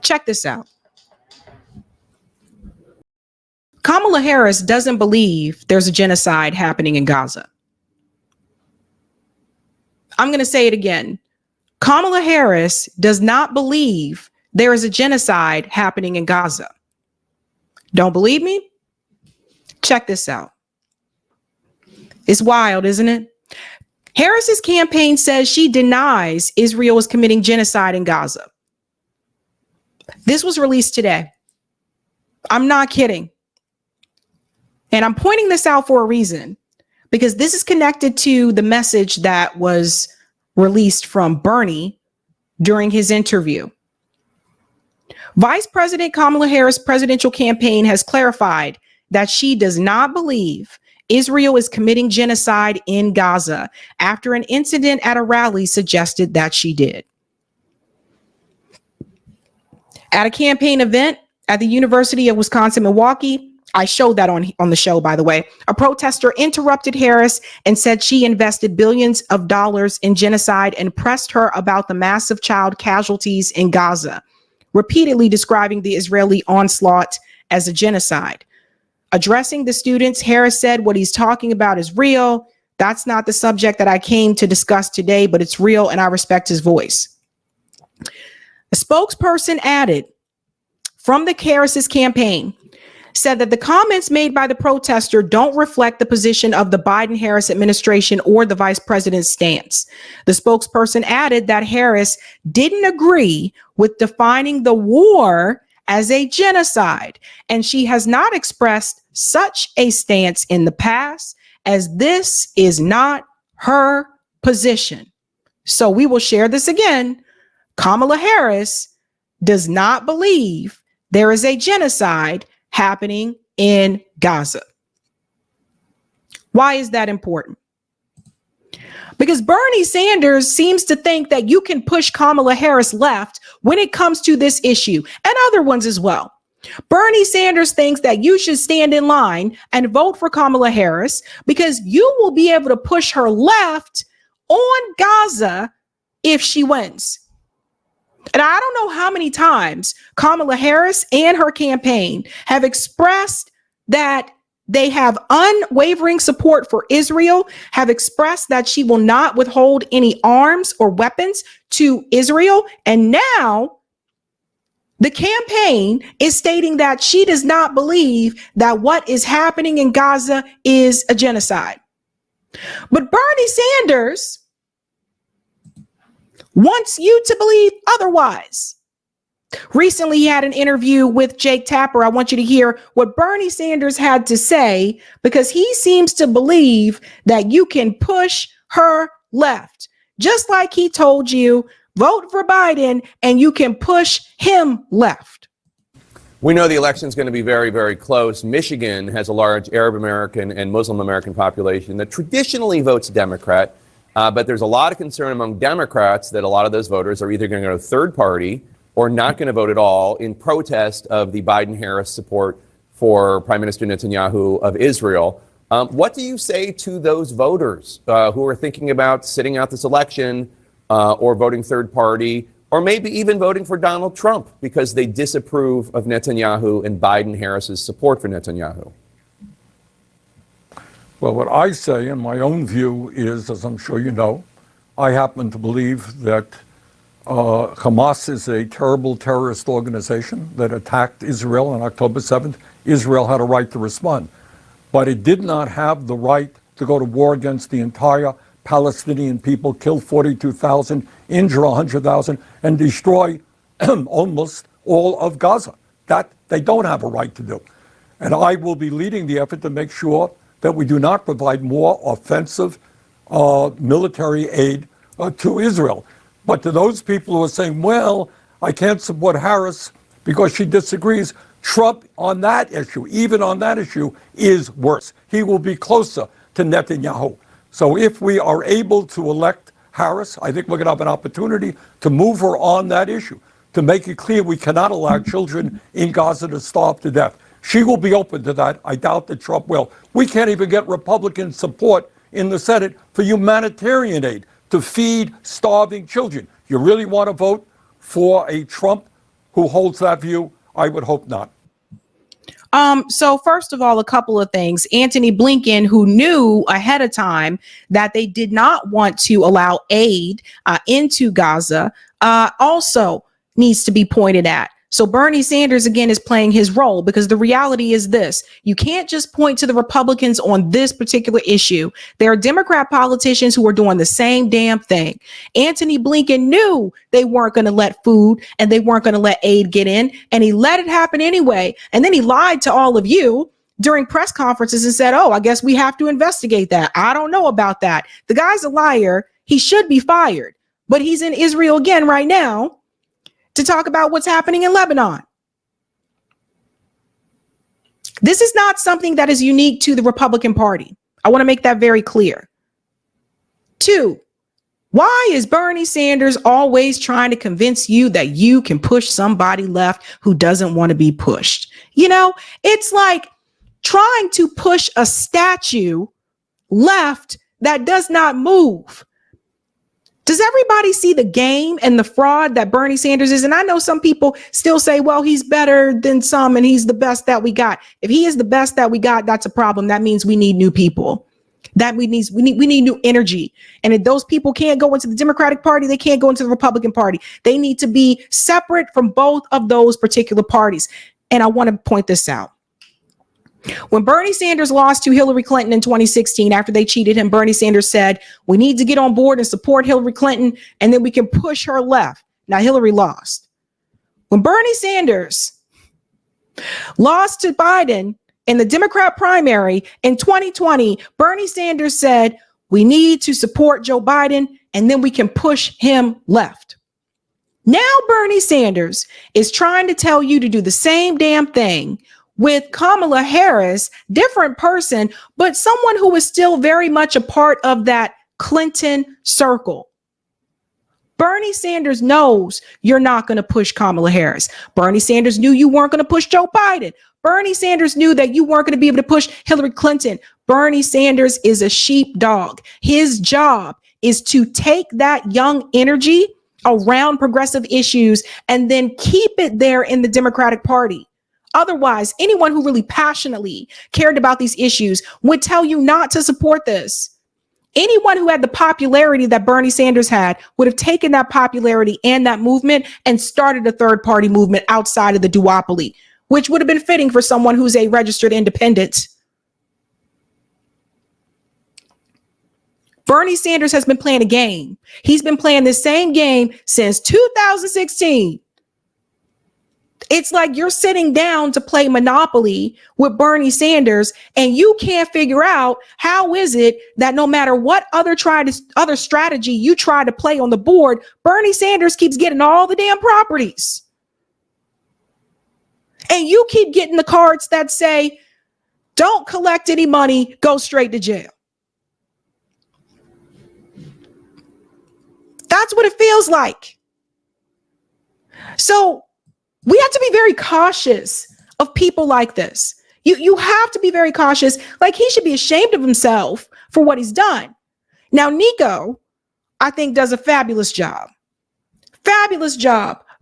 Check this out. Kamala Harris doesn't believe there's a genocide happening in Gaza. I'm going to say it again. Kamala Harris does not believe there is a genocide happening in Gaza. Don't believe me? Check this out. It's wild, isn't it? Harris's campaign says she denies Israel is committing genocide in Gaza. This was released today. I'm not kidding. And I'm pointing this out for a reason, because this is connected to the message that was released from Bernie during his interview. Vice President Kamala Harris' presidential campaign has clarified that she does not believe Israel is committing genocide in Gaza after an incident at a rally suggested that she did. At a campaign event at the University of Wisconsin-Milwaukee, I showed that on the show, by the way, a protester interrupted Harris and said she invested billions of dollars in genocide and pressed her about the massive child casualties in Gaza, repeatedly describing the Israeli onslaught as a genocide. Addressing the students, Harris said, "What he's talking about is real. That's not the subject that I came to discuss today, but it's real and I respect his voice." A spokesperson added from the Harris's campaign said that the comments made by the protester don't reflect the position of the Biden-Harris administration or the vice president's stance. The spokesperson added that Harris didn't agree with defining the war as a genocide, and she has not expressed such a stance in the past, as this is not her position. So we will share this again. Kamala Harris does not believe there is a genocide happening in Gaza. Why is that important? Because Bernie Sanders seems to think that you can push Kamala Harris left when it comes to this issue, and other ones as well. Bernie Sanders thinks that you should stand in line and vote for Kamala Harris because you will be able to push her left on Gaza if she wins. And I don't know how many times Kamala Harris and her campaign have expressed that they have unwavering support for Israel, have expressed that she will not withhold any arms or weapons to Israel. And now the campaign is stating that she does not believe that what is happening in Gaza is a genocide. But Bernie Sanders wants you to believe otherwise. Recently, he had an interview with Jake Tapper. I want you to hear what Bernie Sanders had to say, because he seems to believe that you can push her left, just like he told you, vote for Biden and you can push him left. We know the election is going to be very, very close. Michigan has a large Arab American and Muslim American population that traditionally votes Democrat. But there's a lot of concern among Democrats that a lot of those voters are either going to go to third party or not going to vote at all in protest of the Biden-Harris support for Prime Minister Netanyahu of Israel. What do you say to those voters who are thinking about sitting out this election or voting third party, or maybe even voting for Donald Trump because they disapprove of Netanyahu and Biden-Harris's support for Netanyahu? Well, what I say in my own view is, as I'm sure you know, I happen to believe that Hamas is a terrible terrorist organization that attacked Israel on October 7th. Israel had a right to respond, but it did not have the right to go to war against the entire Palestinian people, kill 42,000, injure 100,000, and destroy almost all of Gaza. That they don't have a right to do. And I will be leading the effort to make sure that we do not provide more offensive military aid to Israel. But to those people who are saying, well, I can't support Harris because she disagrees, Trump on that issue, even on that issue, is worse. He will be closer to Netanyahu. So if we are able to elect Harris, I think we're going to have an opportunity to move her on that issue, to make it clear we cannot allow children in Gaza to starve to death. She will be open to that. I doubt that Trump will. We can't even get Republican support in the Senate for humanitarian aid to feed starving children. You really want to vote for a Trump who holds that view? I would hope not. So first of all, a couple of things. Antony Blinken, who knew ahead of time that they did not want to allow aid into Gaza, also needs to be pointed at. So Bernie Sanders, again, is playing his role, because the reality is this: you can't just point to the Republicans on this particular issue. There are Democrat politicians who are doing the same damn thing. Antony Blinken knew they weren't going to let food and they weren't going to let aid get in, and he let it happen anyway. And then he lied to all of you during press conferences and said, oh, I guess we have to investigate that. I don't know about that. The guy's a liar. He should be fired, but he's in Israel again right now to talk about what's happening in Lebanon. This is not something that is unique to the Republican Party. I want to make that very clear. 2, why is Bernie Sanders always trying to convince you that you can push somebody left who doesn't want to be pushed? You know, it's like trying to push a statue left that does not move. Does everybody see the game and the fraud that Bernie Sanders is? And I know some people still say, well, he's better than some and he's the best that we got. If he is the best that we got, that's a problem. That means we need new people. That we need new energy. And if those people can't go into the Democratic Party, they can't go into the Republican Party. They need to be separate from both of those particular parties. And I want to point this out. When Bernie Sanders lost to Hillary Clinton in 2016, after they cheated him, Bernie Sanders said, we need to get on board and support Hillary Clinton, and then we can push her left. Now, Hillary lost. When Bernie Sanders lost to Biden in the Democrat primary in 2020, Bernie Sanders said, we need to support Joe Biden, and then we can push him left. Now, Bernie Sanders is trying to tell you to do the same damn thing with Kamala Harris, different person, but someone who is still very much a part of that Clinton circle. Bernie Sanders knows you're not going to push Kamala Harris. Bernie Sanders knew you weren't going to push Joe Biden. Bernie Sanders knew that you weren't going to be able to push Hillary Clinton. Bernie Sanders is a sheepdog. His job is to take that young energy around progressive issues and then keep it there in the Democratic Party. Otherwise, anyone who really passionately cared about these issues would tell you not to support this. Anyone who had the popularity that Bernie Sanders had would have taken that popularity and that movement and started a third party movement outside of the duopoly, which would have been fitting for someone who's a registered independent. Bernie Sanders has been playing a game. He's been playing the same game since 2016. It's like you're sitting down to play Monopoly with Bernie Sanders and you can't figure out how is it that no matter what other strategy you try to play on the board, Bernie Sanders keeps getting all the damn properties. And you keep getting the cards that say, don't collect any money, go straight to jail. That's what it feels like. So we have to be very cautious of people like this. You have to be very cautious. Like, he should be ashamed of himself for what he's done. Now, Nico, I think, does a fabulous job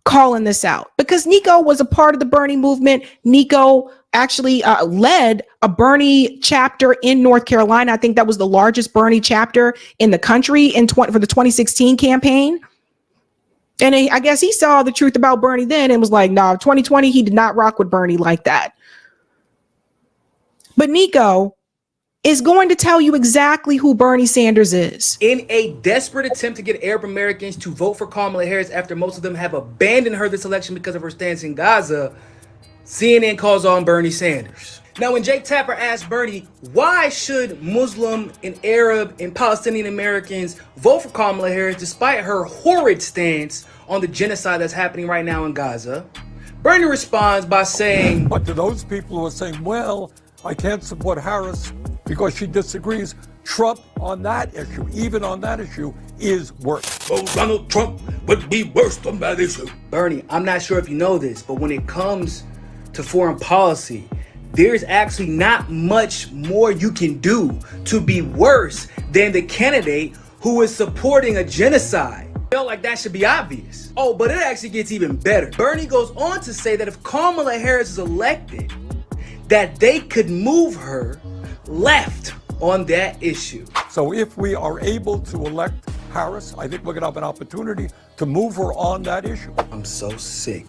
calling this out, because Nico was a part of the Bernie movement. Nico actually led a Bernie chapter in North Carolina. I think that was the largest Bernie chapter in the country for the 2016 campaign. And I guess he saw the truth about Bernie then and was like, no, 2020, he did not rock with Bernie like that. But Nico is going to tell you exactly who Bernie Sanders is. In a desperate attempt to get Arab Americans to vote for Kamala Harris after most of them have abandoned her this election because of her stance in Gaza, CNN calls on Bernie Sanders. Now, when Jake Tapper asked Bernie, why should Muslim and Arab and Palestinian Americans vote for Kamala Harris despite her horrid stance on the genocide that's happening right now in Gaza, Bernie responds by saying, But to those people who are saying, well, I can't support Harris because she disagrees, Trump on that issue, even on that issue, is worse. Oh, Donald Trump would be worse on that issue. Bernie, I'm not sure if you know this, but when it comes to foreign policy, there's actually not much more you can do to be worse than the candidate who is supporting a genocide. Felt like that should be obvious. Oh, but it actually gets even better. Bernie goes on to say that if Kamala Harris is elected, that they could move her left on that issue. So if we are able to elect Harris, I think we're going to have an opportunity to move her on that issue. I'm so sick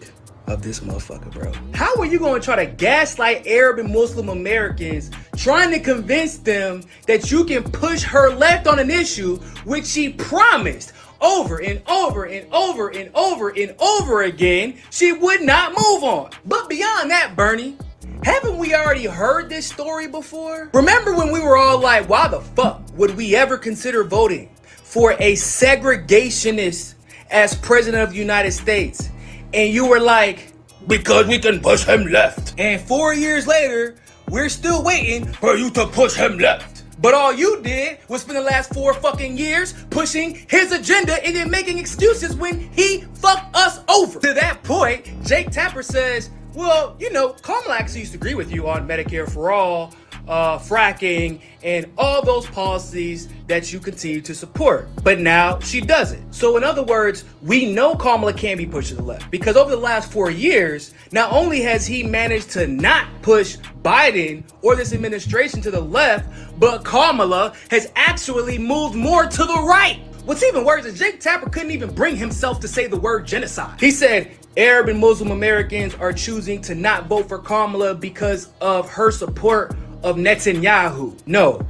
of this motherfucker, bro. How are you going to try to gaslight Arab and Muslim Americans, trying to convince them that you can push her left on an issue which she promised over and over and over and over and over again she would not move on? But beyond that, Bernie, haven't we already heard this story before? Remember when we were all like, why the fuck would we ever consider voting for a segregationist as president of the United States? And you were like, because we can push him left. And 4 years later, we're still waiting for you to push him left. But all you did was spend the last 4 fucking years pushing his agenda and then making excuses when he fucked us over. To that point, Jake Tapper says, well, you know, Kamala actually used to agree with you on Medicare for all, fracking, and all those policies that you continue to support. But now she doesn't. So in other words, we know Kamala can't be pushed to the left because over the last 4 years, not only has he managed to not push Biden or this administration to the left, but Kamala has actually moved more to the right. What's even worse is Jake Tapper couldn't even bring himself to say the word genocide. He said Arab and Muslim Americans are choosing to not vote for Kamala because of her support of Netanyahu. No,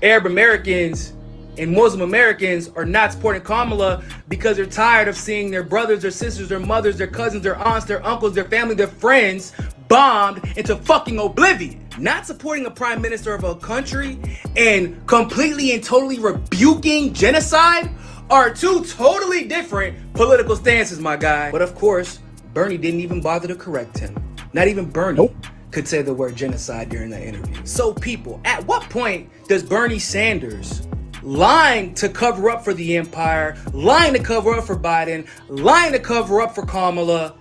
Arab Americans and Muslim Americans are not supporting Kamala because they're tired of seeing their brothers, their sisters, their mothers, their cousins, their aunts, their uncles, their family, their friends bombed into fucking oblivion. Not supporting a prime minister of a country and completely and totally rebuking genocide are two totally different political stances, my guy. But of course, Bernie didn't even bother to correct him. Not even Bernie could say the word genocide during that interview. So people, at what point does Bernie Sanders lying to cover up for the empire, lying to cover up for Biden, lying to cover up for Kamala,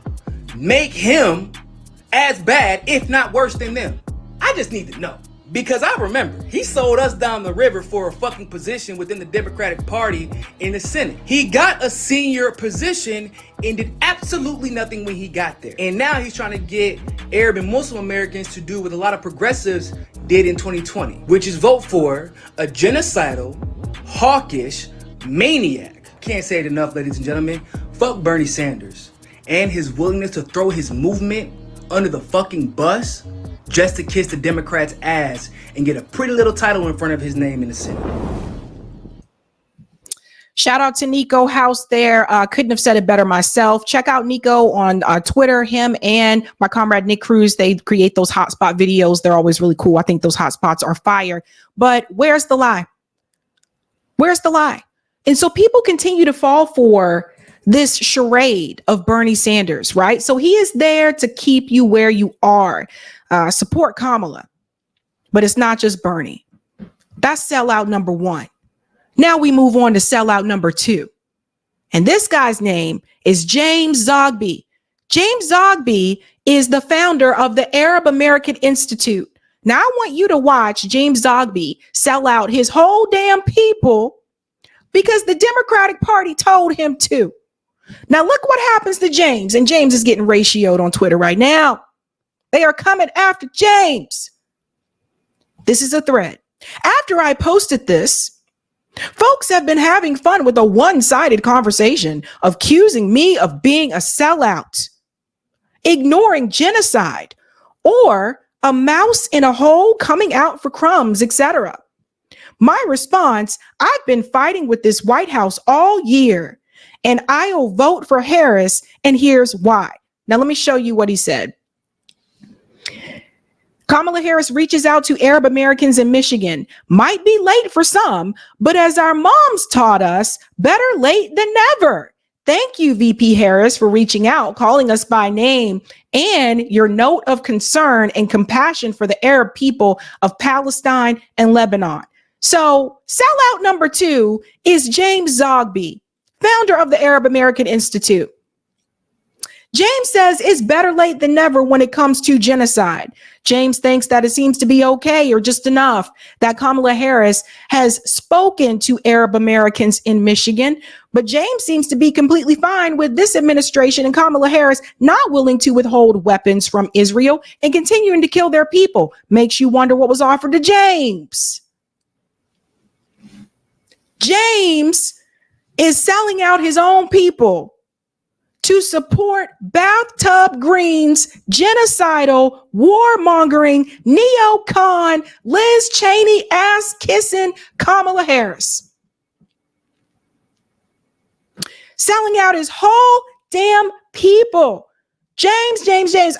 make him as bad, if not worse than them? I just need to know. Because I remember, he sold us down the river for a fucking position within the Democratic Party in the Senate. He got a senior position and did absolutely nothing when he got there. And now he's trying to get Arab and Muslim Americans to do what a lot of progressives did in 2020, which is vote for a genocidal, hawkish maniac. Can't say it enough, ladies and gentlemen. Fuck Bernie Sanders and his willingness to throw his movement under the fucking bus just to kiss the Democrats' ass and get a pretty little title in front of his name in the Senate. Shout out to Nico House there. Couldn't have said it better myself. Check out Nico on Twitter. Him and my comrade Nick Cruz, they create those hotspot videos. They're always really cool. I think those hotspots are fire. But where's the lie? Where's the lie? And so people continue to fall for this charade of Bernie Sanders, right? So he is there to keep you where you are. Support Kamala. But it's not just Bernie. That's sellout number one. Now we move on to sellout number two. And this guy's name is James Zogby. James Zogby is the founder of the Arab American Institute. Now I want you to watch James Zogby sell out his whole damn people because the Democratic Party told him to. Now look what happens to James. And James is getting ratioed on Twitter right now. They are coming after James. This is a thread. After I posted this, folks have been having fun with a one-sided conversation of accusing me of being a sellout, ignoring genocide, or a mouse in a hole coming out for crumbs, etc. My response, I've been fighting with this White House all year, and I'll vote for Harris, and here's why. Now let me show you what he said. Kamala Harris reaches out to Arab Americans in Michigan. Might be late for some, but as our moms taught us, better late than never. Thank you, VP Harris, for reaching out, calling us by name, and your note of concern and compassion for the Arab people of Palestine and Lebanon. So sellout number two is James Zogby, founder of the Arab American Institute. James says it's better late than never when it comes to genocide. James thinks that it seems to be okay or just enough that Kamala Harris has spoken to Arab Americans in Michigan. But James seems to be completely fine with this administration and Kamala Harris not willing to withhold weapons from Israel and continuing to kill their people. Makes you wonder what was offered to James. James is selling out his own people to support Bathtub Green's genocidal, warmongering, neocon, Liz Cheney ass kissing Kamala Harris. Selling out his whole damn people. James,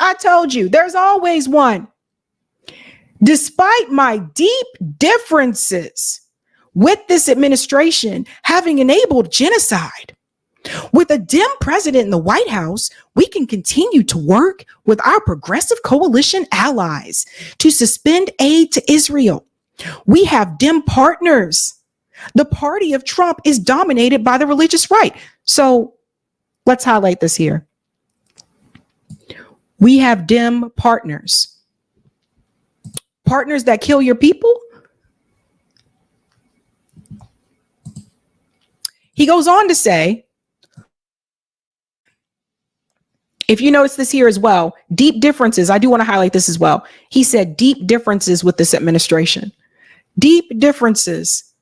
I told you, there's always one. Despite my deep differences with this administration having enabled genocide, with a dim president in the White House, we can continue to work with our progressive coalition allies to suspend aid to Israel. We have dim partners. The party of Trump is dominated by the religious right. So let's highlight this here. We have dim partners. Partners that kill your people. He goes on to say, if you notice this here as well, deep differences. I do want to highlight this as well. He said deep differences with this administration. Deep differences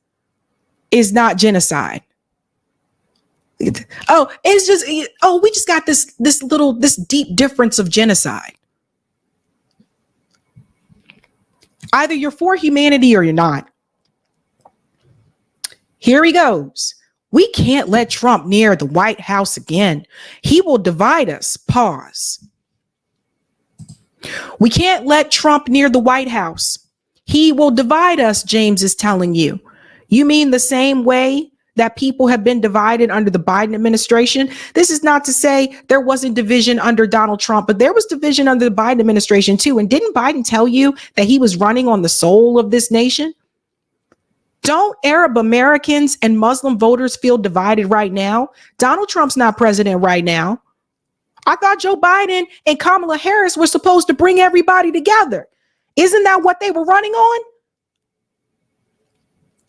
is not genocide. Oh, it's just, we just got this deep difference of genocide. Either you're for humanity or you're not. Here he goes. We can't let Trump near the White House again. He will divide us. Pause. We can't let Trump near the White House. He will divide us, James is telling you. You mean the same way that people have been divided under the Biden administration? This is not to say there wasn't division under Donald Trump, but there was division under the Biden administration too. And didn't Biden tell you that he was running on the soul of this nation? Don't Arab Americans and Muslim voters feel divided right now? Donald Trump's not president right now. I thought Joe Biden and Kamala Harris were supposed to bring everybody together. Isn't that what they were running on?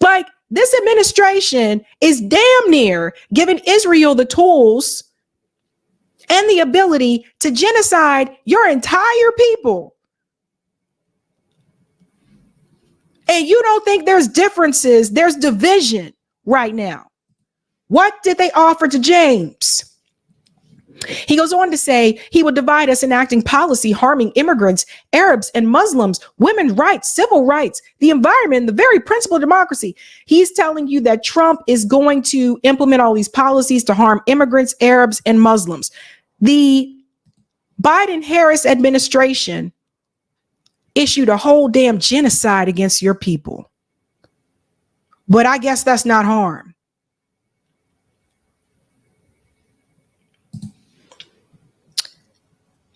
Like, this administration is damn near giving Israel the tools and the ability to genocide your entire people. And you don't think there's differences, there's division right now. What did they offer to James? He goes on to say he will divide us, enacting policy harming immigrants, Arabs and Muslims, women's rights, civil rights, the environment, the very principle of democracy. He's telling you that Trump is going to implement all these policies to harm immigrants, Arabs, and Muslims. The Biden-Harris administration issued a whole damn genocide against your people. But I guess that's not harm.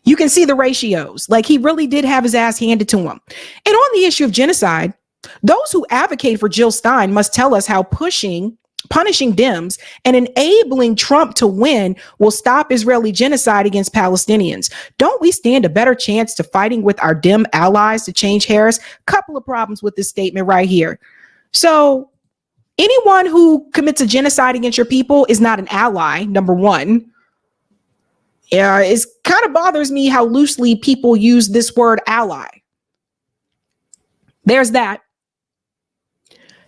You can see the ratios. Like, he really did have his ass handed to him. And on the issue of genocide, those who advocate for Jill Stein must tell us how punishing Dems and enabling Trump to win will stop Israeli genocide against Palestinians. Don't we stand a better chance to fighting with our Dem allies to change Harris? Couple of problems with this statement right here. So anyone who commits a genocide against your people is not an ally, number one. Yeah, it kind of bothers me how loosely people use this word ally. There's that.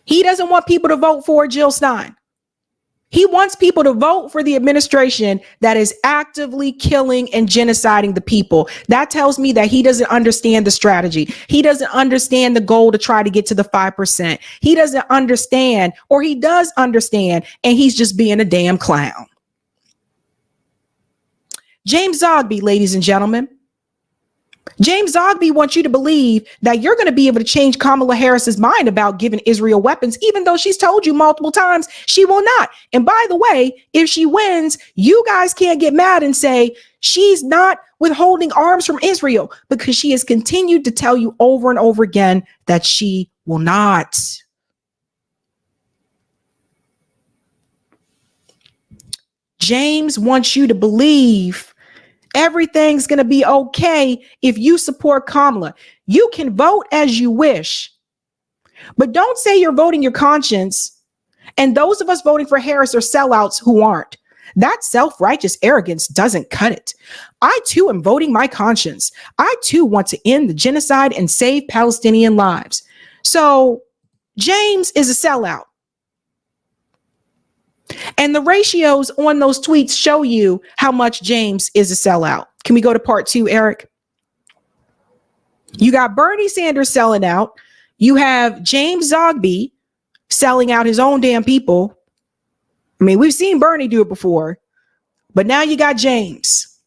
He doesn't want people to vote for Jill Stein. He wants people to vote for the administration that is actively killing and genociding the people. That tells me that he doesn't understand the strategy. He doesn't understand the goal to try to get to the 5%. He doesn't understand, or he does understand, and he's just being a damn clown. James Zogby, ladies and gentlemen. James Zogby wants you to believe that you're going to be able to change Kamala Harris's mind about giving Israel weapons, even though she's told you multiple times she will not. And by the way, if she wins, you guys can't get mad and say she's not withholding arms from Israel, because she has continued to tell you over and over again that she will not. James wants you to believe everything's going to be okay if you support Kamala. You can vote as you wish, but don't say you're voting your conscience. And those of us voting for Harris are sellouts who aren't. That self-righteous arrogance doesn't cut it. I too am voting my conscience. I too want to end the genocide and save Palestinian lives. So James is a sellout. And the ratios on those tweets show you how much James is a sellout. Can we go to part 2, Eric? You got Bernie Sanders selling out. You have James Zogby selling out his own damn people. I mean, we've seen Bernie do it before, but now you got James.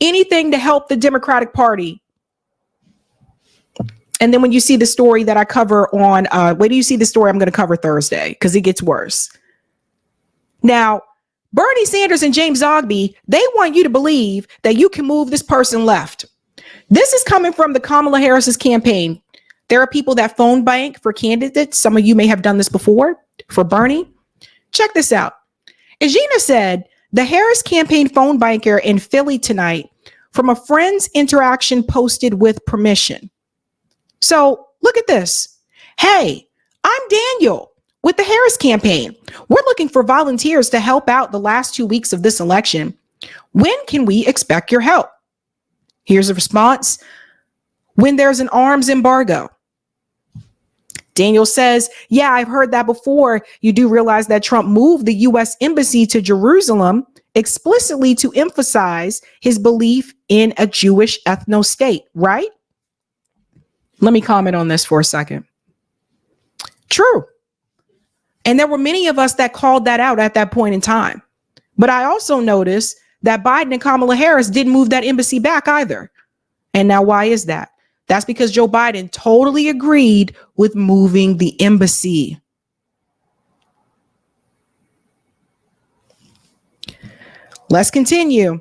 Anything to help the Democratic Party. And then when you see the story that I cover on, wait till you see the story I'm going to cover Thursday, because it gets worse. Now, Bernie Sanders and James Zogby, they want you to believe that you can move this person left. This is coming from the Kamala Harris's campaign. There are people that phone bank for candidates. Some of you may have done this before for Bernie. Check this out. As Gina said, the Harris campaign phone banker in Philly tonight from a friend's interaction posted with permission. So look at this. Hey, I'm Daniel with the Harris campaign. We're looking for volunteers to help out the last 2 weeks of this election. When can we expect your help? Here's a response. When there's an arms embargo. Daniel says, yeah, I've heard that before. You do realize that Trump moved the U.S. embassy to Jerusalem explicitly to emphasize his belief in a Jewish ethno-state, right? Let me comment on this for a second. True. And there were many of us that called that out at that point in time. But I also noticed that Biden and Kamala Harris didn't move that embassy back either. And now why is that? That's because Joe Biden totally agreed with moving the embassy. Let's continue.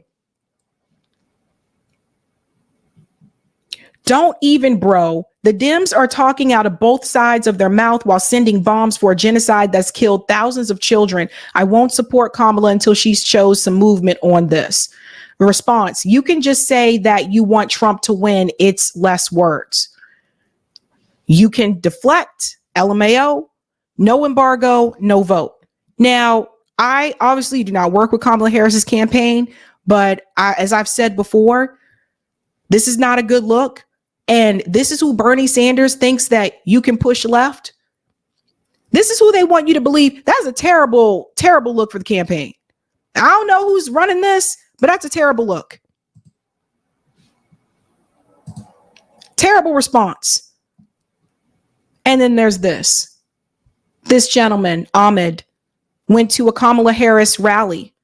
Don't even, bro. The Dems are talking out of both sides of their mouth while sending bombs for a genocide that's killed thousands of children. I won't support Kamala until she shows some movement on this. Response: you can just say that you want Trump to win. It's less words. You can deflect. LMAO, no embargo, no vote. Now, I obviously do not work with Kamala Harris's campaign, but as I've said before, this is not a good look. And this is who Bernie Sanders thinks that you can push left. This is who they want you to believe. That's a terrible, terrible look for the campaign. I don't know who's running this, but that's a terrible look. Terrible response. And then there's this. This gentleman, Ahmed, went to a Kamala Harris rally.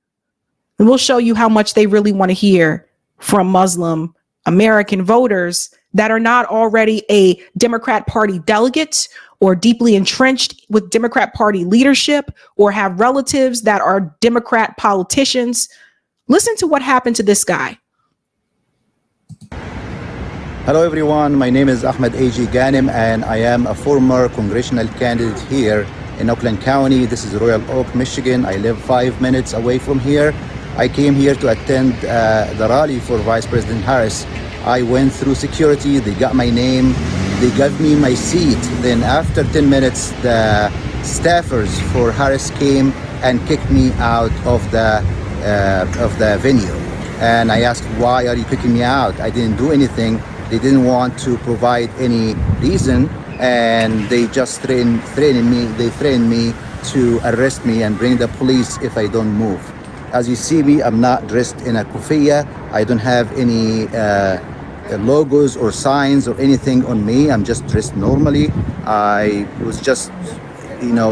And we'll show you how much they really want to hear from Muslim American voters that are not already a Democrat Party delegate or deeply entrenched with Democrat Party leadership or have relatives that are Democrat politicians. Listen to what happened to this guy. Hello everyone, my name is Ahmed A.G. Ghanem and I am a former congressional candidate here in Oakland County. This is Royal Oak, Michigan. I live 5 minutes away from here. I came here to attend the rally for Vice President Harris. I went through security, they got my name, they gave me my seat. Then after 10 minutes, the staffers for Harris came and kicked me out of the venue. And I asked, why are you kicking me out? I didn't do anything. They didn't want to provide any reason, and they just threatened me to arrest me and bring the police if I don't move. As you see me, I'm not dressed in a kufiya. I don't have any logos or signs or anything on me. I'm just dressed normally. I was just,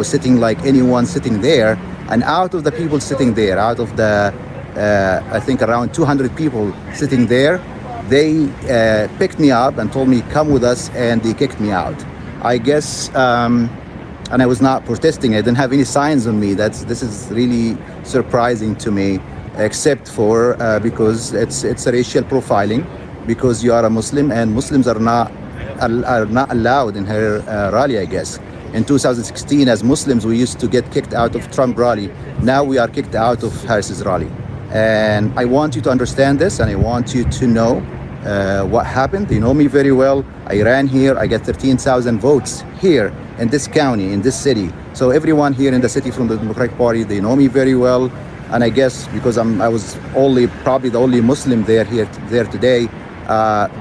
sitting like anyone sitting there. And out of the people sitting there, out of the, I think around 200 people sitting there, they picked me up and told me, come with us, and they kicked me out. I guess, and I was not protesting. I didn't have any signs on me. This is really surprising to me, except for because it's a racial profiling, because you are a Muslim and Muslims are not allowed in her rally, I guess. In 2016, as Muslims, we used to get kicked out of Trump rally. Now we are kicked out of Harris's rally. And I want you to understand this, and I want you to know what happened. They know me very well. I ran here. I get 13,000 votes here in this county, in this city. So everyone here in the city from the Democratic Party, they know me very well. And I guess because I was probably the only Muslim there today,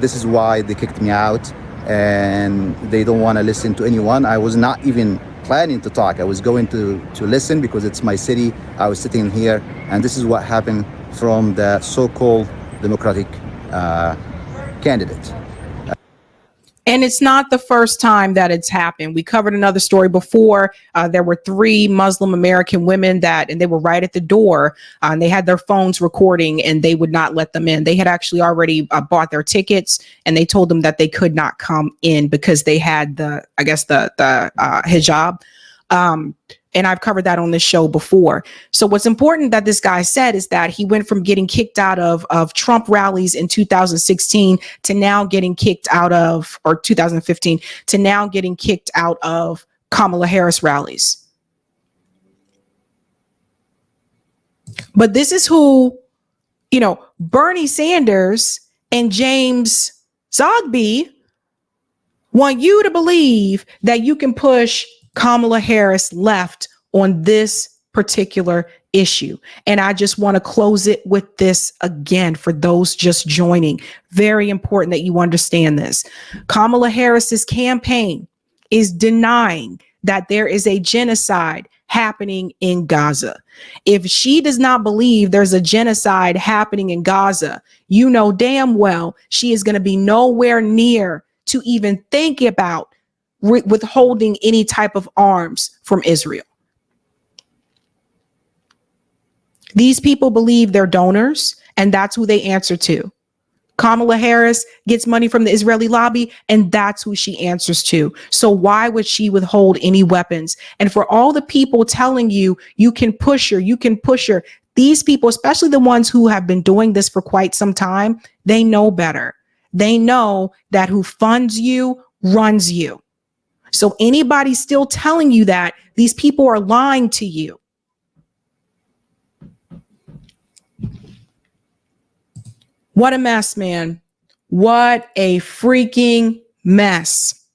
this is why they kicked me out, and they don't want to listen to anyone. I was not even planning to talk. I was going to listen because it's my city. I was sitting here, and this is what happened from the so-called Democratic candidate. And it's not the first time that it's happened. We covered another story before. There were 3 Muslim American women and they were right at the door, and they had their phones recording, and they would not let them in. They had actually already bought their tickets, and they told them that they could not come in because they had the hijab. And I've covered that on this show before. So what's important that this guy said is that he went from getting kicked out of Trump rallies in 2016 to now getting kicked out of, or 2015, to now getting kicked out of Kamala Harris rallies. But this is who, Bernie Sanders and James Sabby want you to believe that you can push Kamala Harris left on this particular issue. And I just want to close it with this again for those just joining. Very important that you understand this. Kamala Harris's campaign is denying that there is a genocide happening in Gaza. If she does not believe there's a genocide happening in Gaza, you know damn well she is going to be nowhere near to even think about withholding any type of arms from Israel. These people believe they're donors, and that's who they answer to. Kamala Harris gets money from the Israeli lobby, and that's who she answers to. So why would she withhold any weapons? And for all the people telling you, you can push her, these people, especially the ones who have been doing this for quite some time, they know better. They know that who funds you runs you. So anybody still telling you that, these people are lying to you. What a mess, man. What a freaking mess.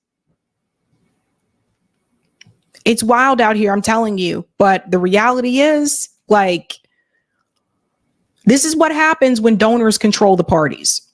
It's wild out here, I'm telling you. But the reality is, this is what happens when donors control the parties.